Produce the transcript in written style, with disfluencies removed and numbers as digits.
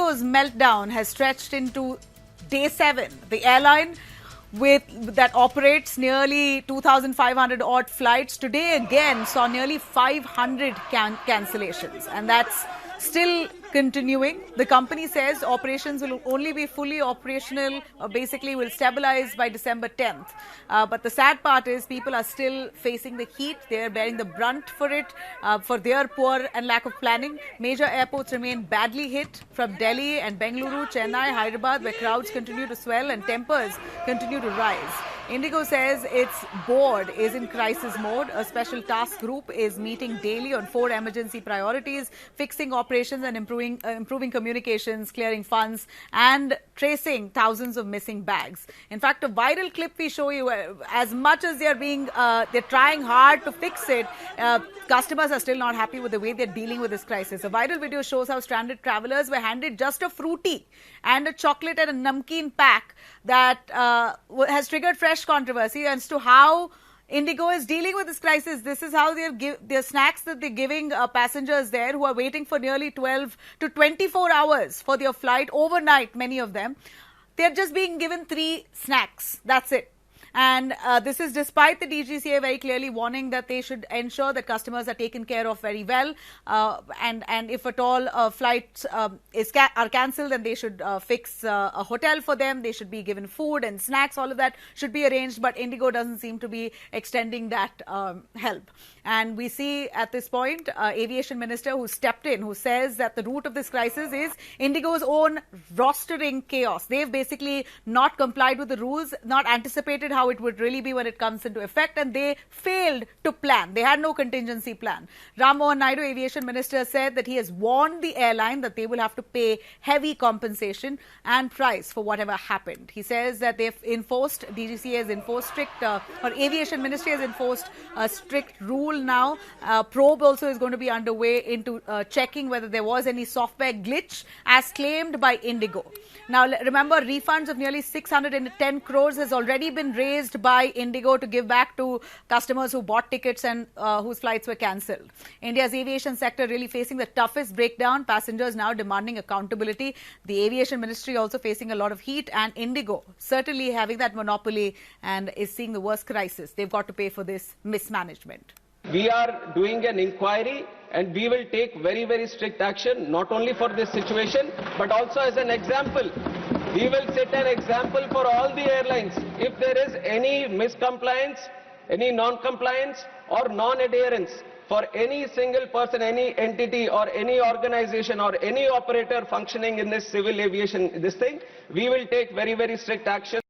Indigo's meltdown has stretched into day 7. The airline that operates nearly 2,500 odd flights today again saw nearly 500 cancellations, and that's still continuing. The company says operations will only be fully operational, basically will stabilize by December 10th. But the sad part is people are still facing the heat. They are bearing the brunt for it, for their poor and lack of planning. Major airports remain badly hit, from Delhi and Bengaluru, Chennai, Hyderabad, where crowds continue to swell and tempers continue to rise. Indigo says its board is in crisis mode. A special task group is meeting daily on 4 emergency priorities: fixing operations and improving communications, clearing funds, and tracing thousands of missing bags. In fact, a viral clip we show you, as much as they're trying hard to fix it, customers are still not happy with the way they're dealing with this crisis. A viral video shows how stranded travelers were handed just a fruity and a chocolate and a namkeen pack that has triggered fresh controversy as to how Indigo is dealing with this crisis. This is how their snacks that they're giving passengers there who are waiting for nearly 12 to 24 hours for their flight overnight, many of them. They're just being given 3 snacks. That's it. And this is despite the DGCA very clearly warning that they should ensure that customers are taken care of very well. And if at all flights are cancelled, then they should fix a hotel for them. They should be given food and snacks. All of that should be arranged. But Indigo doesn't seem to be extending that help. And we see at this point, Aviation Minister who stepped in, who says that the root of this crisis is Indigo's own rostering chaos. They've basically not complied with the rules, not anticipated how it would really be when it comes into effect, and they failed to plan. They had no contingency plan. Ram Mohan Naidu, Aviation Minister, said that he has warned the airline that they will have to pay heavy compensation and price for whatever happened. He says that DGCA has enforced or Aviation Ministry has enforced a strict rule now. Probe also is going to be underway into checking whether there was any software glitch as claimed by Indigo. Now, remember, refunds of nearly 610 crores has already been raised by Indigo to give back to customers who bought tickets and whose flights were cancelled. India's aviation sector really facing the toughest breakdown. Passengers now demanding accountability. The Aviation Ministry also facing a lot of heat, and Indigo certainly having that monopoly and is seeing the worst crisis. They've got to pay for this mismanagement. We are doing an inquiry and we will take very, very strict action, not only for this situation, but also as an example. We will set an example for all the airlines. If there is any miscompliance, any non-compliance or non-adherence for any single person, any entity or any organization or any operator functioning in this civil aviation, we will take very, very strict action.